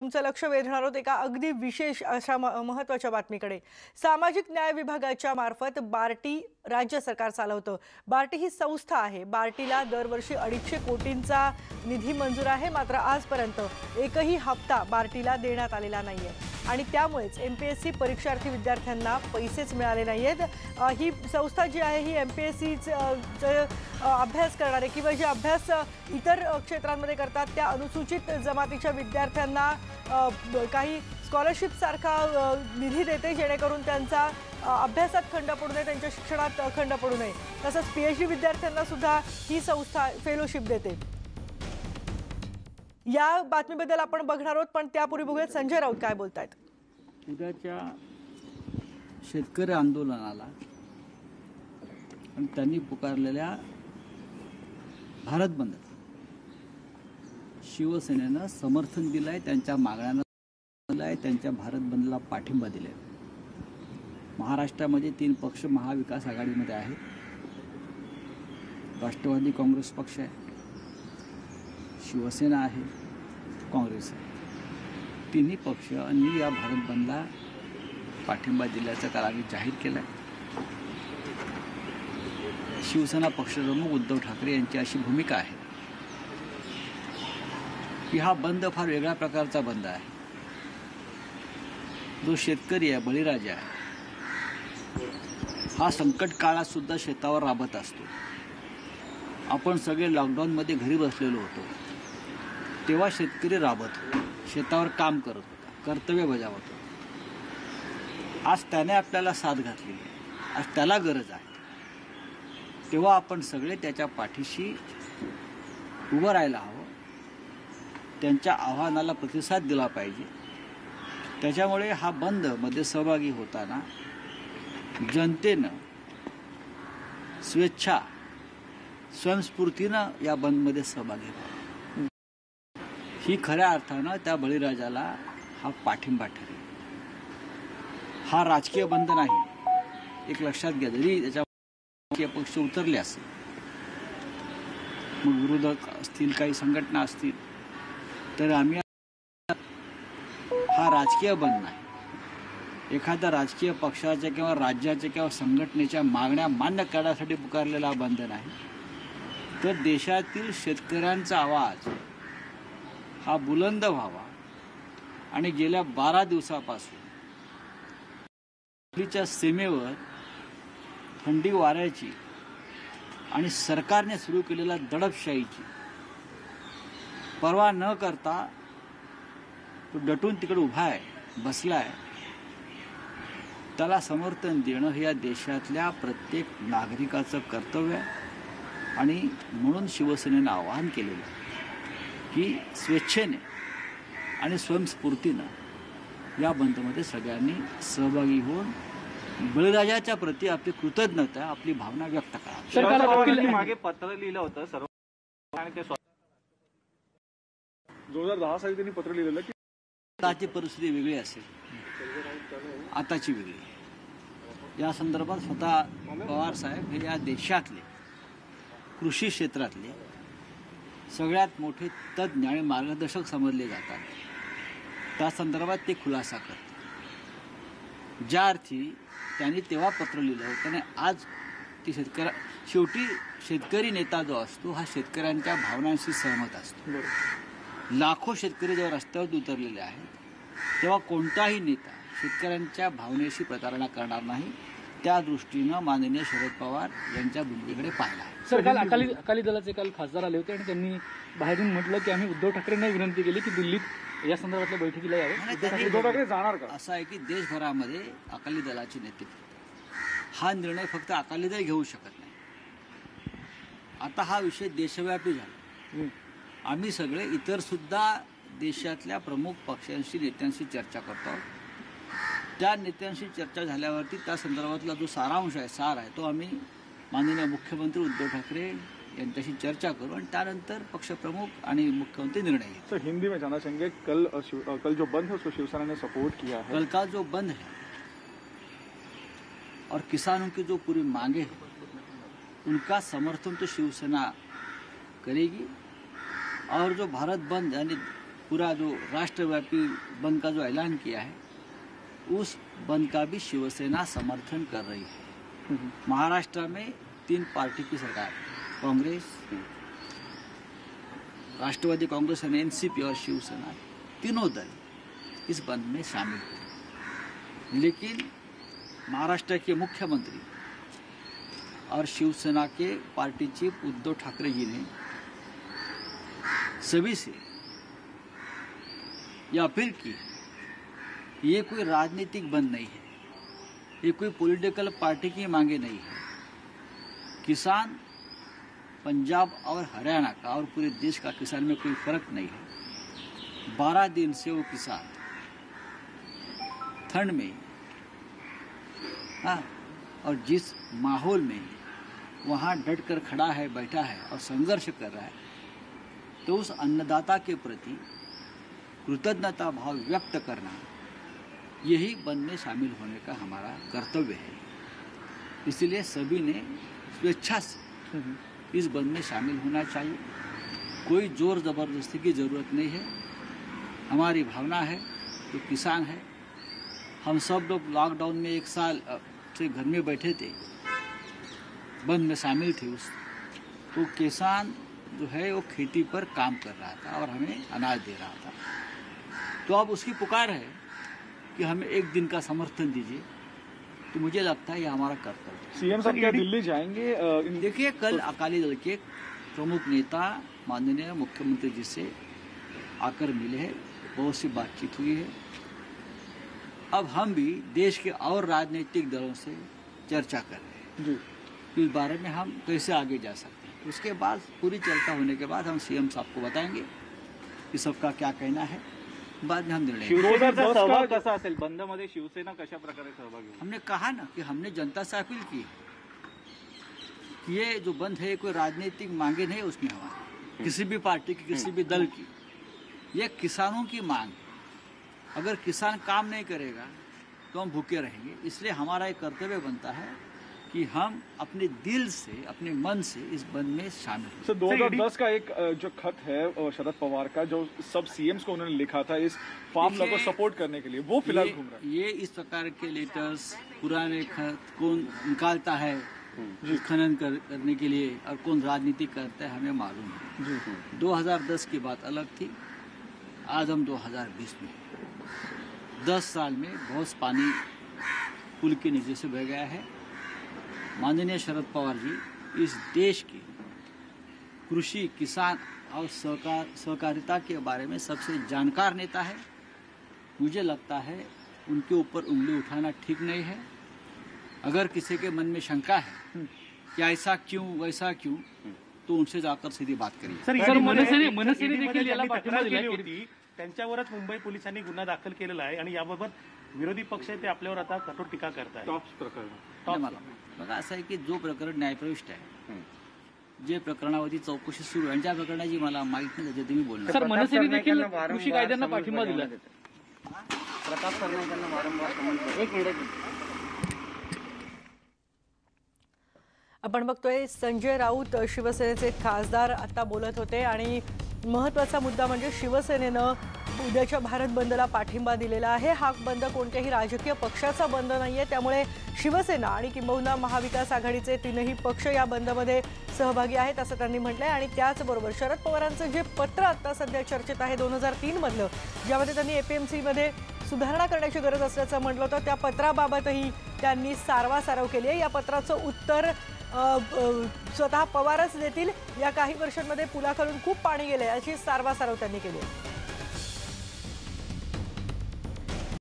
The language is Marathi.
तुमचं लक्ष वेधणार आहोत एका अगदी विशेष अशा महत्त्वाच्या बातमीकडे। सामाजिक न्याय विभागाच्या मार्फत बार्टी राज्य सरकार चालवतं। बार्टी ही संस्था आहे। बार्टीला दरवर्षी 250 कोटींचा निधी मंजूर आहे, मात्र आजपर्यंत एकही हप्ता बार्टीला देण्यात आलेला नाहीये आणि त्यामुळेच एमपीएससी परीक्षार्थी विद्यार्थ्यांना पैसेच मिळाले नाहीयेत। ही संस्था जी आहे ही एमपीएससीचा अभ्यास करणारे किंवा जे अभ्यास इतर क्षेत्रांमध्ये करतात त्या अनुसूचित जमातीच्या विद्यार्थ्यांना काही स्कॉलरशिप सारखा निधी देते, जेणेकरून त्यांचा अभ्यासात खंड पडू नये, त्यांच्या शिक्षणात खंड पडू नये। तसंच पीएचडी विद्यार्थ्यांना सुद्धा ही संस्था फेलोशिप देते। या बातमीबद्दल आपण बघणार आहोत, पण त्यापूर्वी बघूयात संजय राऊत काय बोलतायत। उद्याच्या शेतकरी आंदोलनाला आणि त्यांनी पुकारलेल्या भारत बंद शिवसेनेनं समर्थन दिलंय, त्यांच्या मागण्यांना दिलंय, त्यांच्या भारत बंदला पाठिंबा दिलाय। महाराष्ट्रामध्ये 3 पक्ष महाविकास आघाडीमध्ये आहेत। राष्ट्रवादी काँग्रेस पक्ष आहे, शिवसेना आहे, काँग्रेस आहे। तिन्ही पक्षांनी या भारत बंदला पाठिंबा दिल्याचं काल आम्ही जाहीर केलं आहे। शिवसेना पक्षप्रमुख उद्धव ठाकरे यांची अशी भूमिका आहे की हा बंद फार वेगळ्या प्रकारचा बंद आहे। जो शेतकरी आहे, बळीराजा आहे, हा संकट काळात सुद्धा शेतावर राबत असतो। आपण सगळे लॉकडाऊनमध्ये घरी बसलेलो होतो, तेव्हा शेतकरी राबत होता, शेतावर काम करत होता, कर्तव्य बजावत होता। आज त्याने आपल्याला साथ घातलेली आहे, आज त्याला गरज आहे, तेव्हा आपण सगळे त्याच्या पाठीशी उभं राहायला हवं, त्यांच्या आव्हानाला प्रतिसाद दिला पाहिजे। त्याच्यामुळे हा बंद मध्ये सहभागी होताना जनतेनं स्वेच्छा स्वयंस्फूर्तीनं या बंदमध्ये सहभागी व्हावं। ही खऱ्या अर्थानं त्या बळीराजाला हा पाठिंबा ठरेल। हा राजकीय बंद नाही, एक लक्षात घ्या। जरी त्याच्या पक्ष उतरले असेल, मग विरोधक असतील, काही संघटना असतील, तर आम्ही हा राजकीय बंद नाही, एखाद्या राजकीय पक्षाच्या किंवा राज्याच्या किंवा संघटनेच्या मागण्या मान्य करण्यासाठी पुकारलेला बंद नाही, तर देशातील शेतकऱ्यांचा आवाज हा बुलंद व्हावा। आणि गेल्या 12 दिवसापासून दिल्लीच्या सीमेवर थंडी वाऱ्याची आणि सरकारने सुरू केलेल्या दडपशाहीची पर्वा न करता तो डटून तिकडे उभा आहे, बसलाय। त्याला समर्थन देणं हे या देशातल्या प्रत्येक नागरिकाचं कर्तव्य आहे। आणि म्हणून शिवसेनेनं आवाहन केलेलं आहे की स्वेच्छेने आणि स्वयंस्फूर्तीनं या बंदमध्ये सगळ्यांनी सहभागी होऊन बळीराजाच्या प्रती आपली कृतज्ञता, आपली भावना व्यक्त करा। मागे पत्र लिहिलं होतं सर्व, आणि ते 2010 साली त्यांनी पत्र लिहिलेलं की आताची परिस्थिती वेगळी असेल, आताची वेगळी। या संदर्भात स्वतः पवार साहेब हे या देशातले कृषी क्षेत्रातले सगळ्यात मोठे तज्ज्ञ आणि मार्गदर्शक समजले जातात। त्या संदर्भात ते खुलासा करतात। ज्या अर्थी त्यांनी तेव्हा पत्र लिहिलं होतं, त्याने आज ती शेवटी शेतकरी नेता जो असतो हा शेतकऱ्यांच्या भावनांशी सहमत असतो। लाखो शेतकरी जेव्हा रस्त्यावर उतरलेले आहेत, तेव्हा कोणताही नेता शेतकऱ्यांच्या भावनेशी प्रतारणा करणार नाही। त्या दृष्टीनं माननीय शरद पवार यांच्या भूमिकेकडे पाहिला आहे। सर, काल अकाली दलाचे काल खासदार आले होते आणि त्यांनी बाहेरून म्हटलं की आम्ही उद्धव ठाकरेंना विनंती केली की दिल्लीत या संदर्भातल्या बैठकीला यावे। उद्धव ठाकरे जाणार का? असं आहे की देशभरामध्ये अकाली दलाचे नेते, हा निर्णय फक्त अकाली दल घेऊ शकत नाही। आता हा विषय देशव्यापी झाला। आम्ही सगळे इतर सुद्धा देशातल्या प्रमुख पक्षांशी, नेत्यांशी चर्चा करतो आहोत। त्या नेत्यांशी चर्चा झाल्यावरती त्या संदर्भातला जो सारांश आहे, सार आहे, तो आम्ही माननीय मुख्यमंत्री उद्धव ठाकरे यांच्याशी चर्चा करू आणि त्यानंतर पक्षप्रमुख आणि मुख्यमंत्री निर्णय घेतील। सर, हिंदी में जानना चाहेंगे, कल जो बंद है उसको शिवसेना ने सपोर्ट किया है। कल का जो बंद है और किसानों की जो पूरी मांगे हैं, उनका समर्थन तो शिवसेना करेगी। और जो भारत बंद यानी पूरा जो राष्ट्रव्यापी बंद का जो ऐलान किया है, उस बंद का भी शिवसेना समर्थन कर रही है। महाराष्ट्र में 3 पार्टी की सरकार है, कांग्रेस, राष्ट्रवादी कांग्रेस यानी एनसीपी और शिवसेना, तीनों दल इस बंद में शामिल हुए। लेकिन महाराष्ट्र के मुख्यमंत्री और शिवसेना के पार्टी चीफ उद्धव ठाकरे जी ने सभी से यह अपील की, ये कोई राजनीतिक बंद नहीं है, ये कोई पॉलिटिकल पार्टी की मांगे नहीं है। किसान पंजाब और हरियाणा का और पूरे देश का किसान में कोई फर्क नहीं है। 12 दिन से वो किसान ठंड में और जिस माहौल में वहाँ डट कर खड़ा है, बैठा है और संघर्ष कर रहा है, तो उस अन्नदाता के प्रति कृतज्ञता भाव व्यक्त करना, यही बंद में शामिल होने का हमारा कर्तव्य है। इसलिए सभी ने स्वेच्छा से इस बंद में शामिल होना चाहिए। कोई जोर ज़बरदस्ती की ज़रूरत नहीं है। हमारी भावना है तो किसान है। हम सब लोग लॉकडाउन में 1 साल से घर में बैठे थे, बंद में शामिल थे। तो किसान जो है वो खेती पर काम कर रहा था और हमें अनाज दे रहा था। तो अब उसकी पुकार है कि हमें 1 दिन का समर्थन दीजिए। तो मुझे लगता है ये हमारा कर्तव्य है। सीएम साहब क्या दिल्ली जाएंगे? देखिए, कल अकाली दल के प्रमुख नेता माननीय मुख्यमंत्री जी से आकर मिले हैं, बहुत सी बातचीत हुई है। अब हम भी देश के और राजनीतिक दलों से चर्चा कर रहे हैं कि इस बारे में हम कैसे आगे जा सकते हैं। उसके बाद पूरी चर्चा होने के बाद हम सीएम साहब को बताएंगे कि सबका क्या कहना है, बाद में हम निर्णय लेंगे। शिवसेनेचा सहभाग कसा असेल बंदमध्ये? शिवसेना कशा प्रकारे सहभागी होईल? हमने कहा ना कि हमने जनता से अपील की कि ये जो बंद है कोई राजनीतिक मांगे नहीं उसमें हमारी किसी भी पार्टी की, किसी भी दल की, ये किसानों की मांग है। अगर किसान काम नहीं करेगा तो हम भूखे रहेंगे। इसलिए हमारा एक कर्तव्य बनता है कि हम अपने दिल से, अपने मन से इस बंद में शामिल हों। सर 2010 का एक जो खत है शरद पवार का, जो सब सीएम्स को उन्होंने लिखा था इस फार्म लॉ को सपोर्ट करने के लिए, वो फिलहाल घूम रहा है। ये इस प्रकार के लेटर्स, पुराने खत कौन निकालता है खनन करने के लिए और कौन राजनीति करता है, हमें मालूम है। 2010 की बात अलग थी, आज हम 2020 में 10 साल में बहुत पानी पुल के नीचे से बह गया है। माननीय शरद पवार जी इस देश के कृषि, किसान और सहकारिता के बारे में सबसे जानकार नेता है। मुझे लगता है उनके ऊपर उंगली उठाना ठीक नहीं है। अगर किसी के मन में शंका है कि ऐसा क्यों वैसा क्यों, तो उनसे जाकर सीधी बात करिए। सर, मनसेने देखील याला पाठिंबा दिला होती, त्यांच्यावरच मुंबई पोलिसांनी गुन्हा दाखल केलेला आहे आणि याबाबत विरोधी पक्ष आहे ते आपल्यावर आता कठोर टीका करतायत. टॉप्स प्रकरण मला बघा असं आहे की जो प्रकरण न्यायप्रविष्ट आहे, जे प्रकरणावरती चौकशी सुरू आहे, ज्या प्रकरणाची मला माहित नाही त्याच्यात मी बोलणार. सर, मनसेने देखील कृषी कायद्यांना पाठिंबा दिला. प्रताप सरनाईक यांना वारंवार समन्वय. एक मिनिट. आपण बघतोय संजय राऊत शिवसेनेचे खासदार आता बोलत होते आणि महत्त्वाचा मुद्दा म्हणजे शिवसेनेनं उद्याच्या भारत बंदला पाठिंबा दिलेला आहे। हा बंद कोणत्याही राजकीय पक्षाचा बंद नाहीये, त्यामुळे शिवसेना आणि किंबहुना महाविकास आघाडीचे 3ही पक्ष या बंदमध्ये सहभागी आहेत असं त्यांनी म्हटलंय। आणि त्याचबरोबर शरद पवारांचं जे पत्र आता सध्या चर्चेत आहे 2003 मधलं, ज्यामध्ये त्यांनी एपीएमसी मध्ये सुधारणा करण्याची गरज असल्याचं म्हटलं होतं, त्या पत्राबाबतही त्यांनी सारवासारव केली आहे। या पत्राचं उत्तर स्वतः पवारच देतील। या काही वर्षांमध्ये पुलाखालून खूप पाणी गेले, अशी सारवासारव त्यांनी केली आहे।